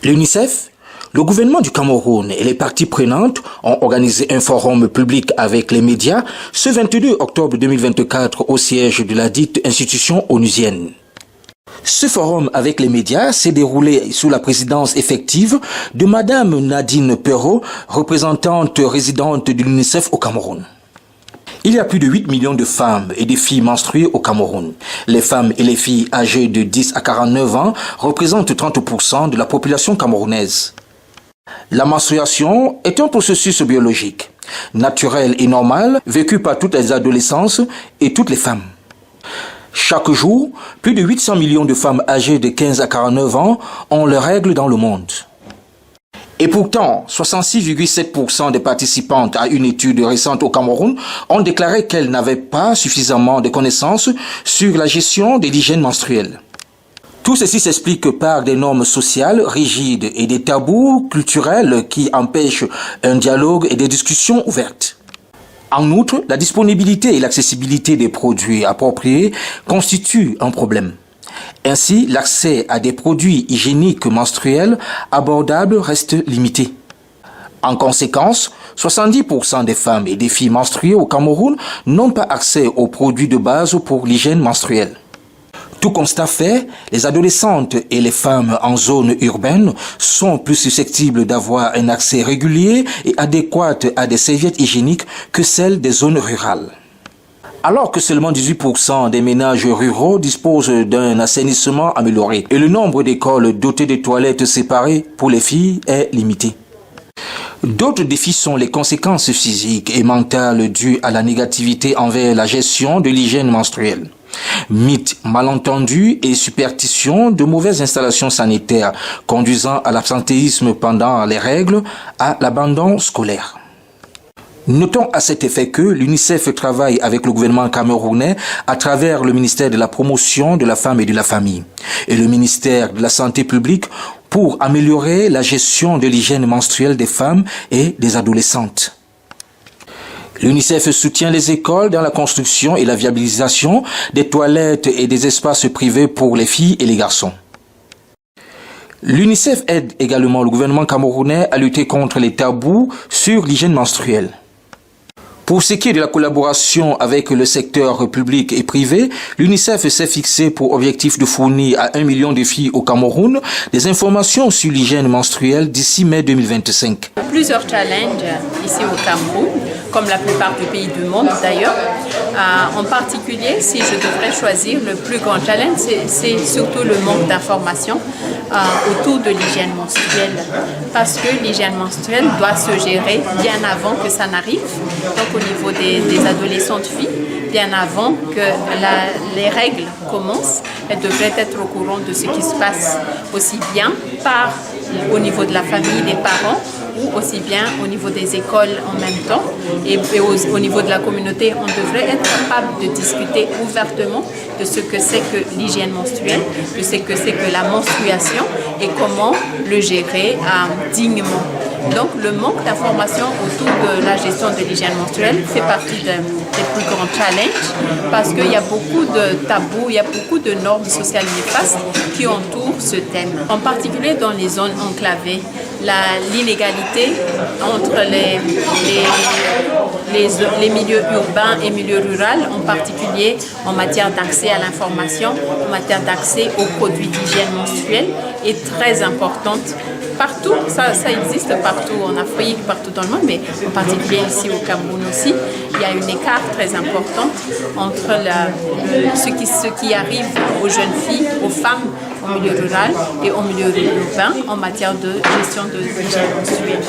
L'UNICEF, le gouvernement du Cameroun et les parties prenantes ont organisé un forum public avec les médias ce 22 octobre 2024 au siège de la dite institution onusienne. Ce forum avec les médias s'est déroulé sous la présidence effective de Madame Nadine Perrault, représentante résidente de l'UNICEF au Cameroun. Il y a plus de 8 millions de femmes et de filles menstruées au Cameroun. Les femmes et les filles âgées de 10 à 49 ans représentent 30% de la population camerounaise. La menstruation est un processus biologique, naturel et normal, vécu par toutes les adolescences et toutes les femmes. Chaque jour, plus de 800 millions de femmes âgées de 15 à 49 ans ont leurs règles dans le monde. Et pourtant, 66,7% des participantes à une étude récente au Cameroun ont déclaré qu'elles n'avaient pas suffisamment de connaissances sur la gestion de l'hygiène menstruelle. Tout ceci s'explique par des normes sociales rigides et des tabous culturels qui empêchent un dialogue et des discussions ouvertes. En outre, la disponibilité et l'accessibilité des produits appropriés constituent un problème. Ainsi, l'accès à des produits hygiéniques menstruels abordables reste limité. En conséquence, 70% des femmes et des filles menstruées au Cameroun n'ont pas accès aux produits de base pour l'hygiène menstruelle. Tout constat fait, les adolescentes et les femmes en zone urbaine sont plus susceptibles d'avoir un accès régulier et adéquat à des serviettes hygiéniques que celles des zones rurales. Alors que seulement 18% des ménages ruraux disposent d'un assainissement amélioré et le nombre d'écoles dotées de toilettes séparées pour les filles est limité. D'autres défis sont les conséquences physiques et mentales dues à la négativité envers la gestion de l'hygiène menstruelle. Mythes, malentendus et superstitions de mauvaises installations sanitaires conduisant à l'absentéisme pendant les règles, à l'abandon scolaire. Notons à cet effet que l'UNICEF travaille avec le gouvernement camerounais à travers le ministère de la Promotion de la Femme et de la Famille et le ministère de la Santé publique pour améliorer la gestion de l'hygiène menstruelle des femmes et des adolescentes. L'UNICEF soutient les écoles dans la construction et la viabilisation des toilettes et des espaces privés pour les filles et les garçons. L'UNICEF aide également le gouvernement camerounais à lutter contre les tabous sur l'hygiène menstruelle. Pour ce qui est de la collaboration avec le secteur public et privé, l'UNICEF s'est fixé pour objectif de fournir à 1 million de filles au Cameroun des informations sur l'hygiène menstruelle d'ici mai 2025. Plusieurs challenges ici au Cameroun, comme la plupart des pays du monde d'ailleurs. En particulier, si je devrais choisir le plus grand challenge, c'est surtout le manque d'informations autour de l'hygiène menstruelle. Parce que l'hygiène menstruelle doit se gérer bien avant que ça n'arrive. Donc au niveau des adolescentes filles, bien avant que les règles commencent, elles devraient être au courant de ce qui se passe aussi bien au niveau de la famille, des parents, ou aussi bien au niveau des écoles en même temps et au niveau de la communauté, on devrait être capable de discuter ouvertement de ce que c'est que l'hygiène menstruelle, de ce que c'est que la menstruation et comment le gérer dignement. Donc le manque d'informations autour de la gestion de l'hygiène menstruelle fait partie des plus grands challenges parce qu'il y a beaucoup de tabous, il y a beaucoup de normes sociales néfastes qui entourent ce thème. En particulier dans les zones enclavées, l'inégalité entre les milieux urbains et milieux ruraux, en particulier en matière d'accès à l'information, en matière d'accès aux produits d'hygiène menstruelle, est très importante. Partout, ça existe partout en Afrique, partout dans le monde, mais en particulier ici au Cameroun aussi, il y a un écart très important entre ce qui arrive aux jeunes filles, aux femmes au milieu rural et au milieu urbain en matière de gestion de l'hygiène menstruelle.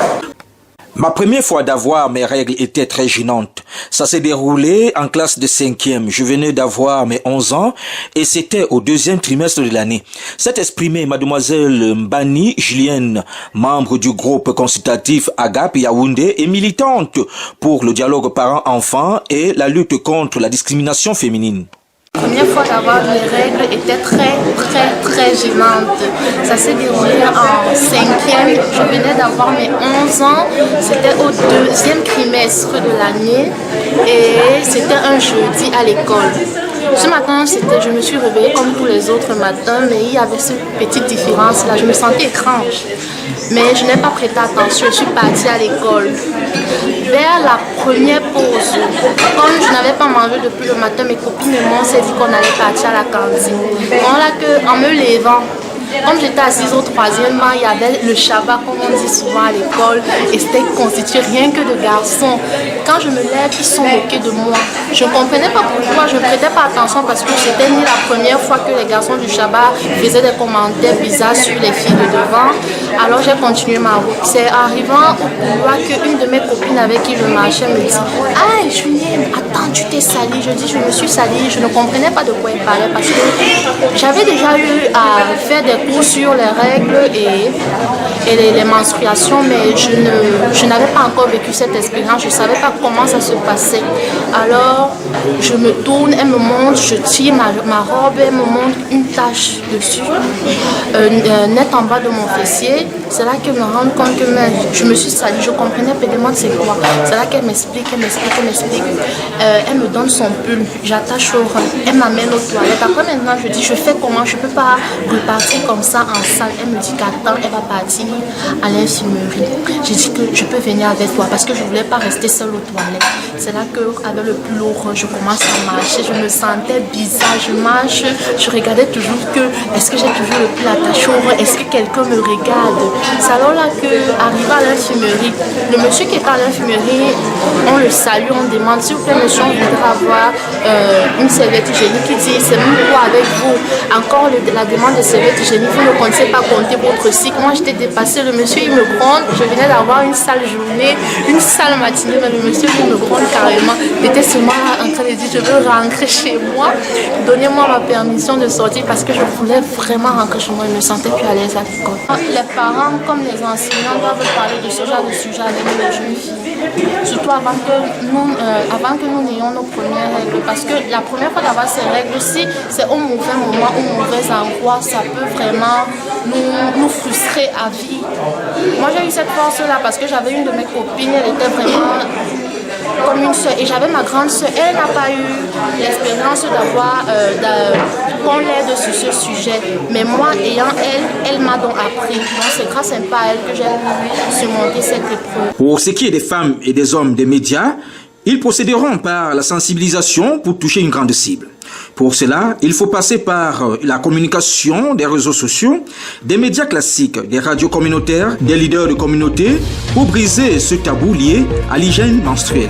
Ma première fois d'avoir mes règles était très gênante. Ça s'est déroulé en classe de 5e. Je venais d'avoir mes 11 ans et c'était au 2e trimestre de l'année. S'est exprimée mademoiselle Mbani Julienne, membre du groupe consultatif AGAP Yaoundé et militante pour le dialogue parents-enfants et la lutte contre la discrimination féminine. La première fois d'avoir mes règles était très gênante. Ça s'est déroulé en 5e. Je venais d'avoir mes 11 ans. C'était au 2e trimestre de l'année et c'était un jeudi à l'école. Ce matin, je me suis réveillée comme tous les autres matins, mais il y avait cette petite différence-là. Je me sentais étrange. Mais je n'ai pas prêté attention, je suis partie à l'école. Vers la première pause, comme je n'avais pas mangé depuis le matin, mes copines et moi, on s'est dit qu'on allait partir à la cantine. Voilà qu'en me levant, comme j'étais assise au troisième banc, il y avait le Shabbat, comme on dit souvent à l'école, et c'était constitué rien que de garçons. Quand je me lève, ils sont moqués de moi. Je ne comprenais pas pourquoi, je ne prêtais pas attention parce que c'était ni la première fois que les garçons du Shabbat faisaient des commentaires bizarres sur les filles de devant. Alors j'ai continué ma route. C'est arrivant au couloir qu'une de mes copines avec qui je marchais me dit « Ah, Julienne, attends, tu t'es salie ». Je dis « Je me suis salie ». Je ne comprenais pas de quoi elle parlait parce que j'avais déjà eu à faire des cours sur les règles et les menstruations, mais je n'avais pas encore vécu cette expérience, je ne savais pas comment ça se passait. Alors, je me tourne, elle me montre, je tire ma robe, elle me montre une tache dessus, net en bas de mon fessier. C'est là qu'elle me rend compte que je me suis salie, je comprenais, elle me demande c'est quoi. C'est là qu'elle m'explique, elle me donne son pull, j'attache au rein, elle m'amène aux toilettes. Après maintenant, je dis, je fais comment, je ne peux pas repartir comme ça en salle. Elle me dit qu'attends, elle va partir à l'infirmerie. J'ai dit que je peux venir avec toi parce que je ne voulais pas rester seule aux toilettes. C'est là qu'avec le pull au rein, je commence à marcher, je me sentais bizarre, je marche, je regardais toujours que, est-ce que j'ai toujours le pull attaché au rein, est-ce que quelqu'un me regarde. C'est alors là qu'arrive à l'infirmerie, le monsieur qui est à l'infirmerie, on le salue, on demande s'il vous plaît monsieur, on voudrait avoir une serviette hygiénique. Il dit c'est même quoi avec vous, encore la demande de serviette hygiénique, vous ne connaissez pas compter votre cycle. Moi j'étais dépassée, le monsieur il me gronde, je venais d'avoir une sale journée, une sale matinée, mais le monsieur il me gronde carrément. J'étais seulement en train de dire je veux rentrer chez moi, donnez-moi ma permission de sortir parce que je voulais vraiment rentrer chez moi, je me sentais plus à l'aise à l'école. Les parents comme les enseignants doivent parler de ce genre de sujet avec les jeunes filles, surtout avant que nous n'ayons nos premières règles, parce que la première fois d'avoir ces règles aussi, c'est au mauvais moment, au mauvais endroit, ça peut vraiment nous frustrer à vie. Moi j'ai eu cette force-là parce que j'avais une de mes copines, elle était vraiment comme une soeur, et j'avais ma grande soeur, elle n'a pas eu l'expérience d'avoir qu'on l'aide sur ce sujet, mais moi ayant elle m'a donc appris, donc c'est grâce un peu à elle que j'ai pu surmonter cette épreuve. Pour ce qui est des femmes et des hommes des médias, ils procéderont par la sensibilisation pour toucher une grande cible. Pour cela, il faut passer par la communication des réseaux sociaux, des médias classiques, des radios communautaires, des leaders de communauté pour briser ce tabou lié à l'hygiène menstruelle.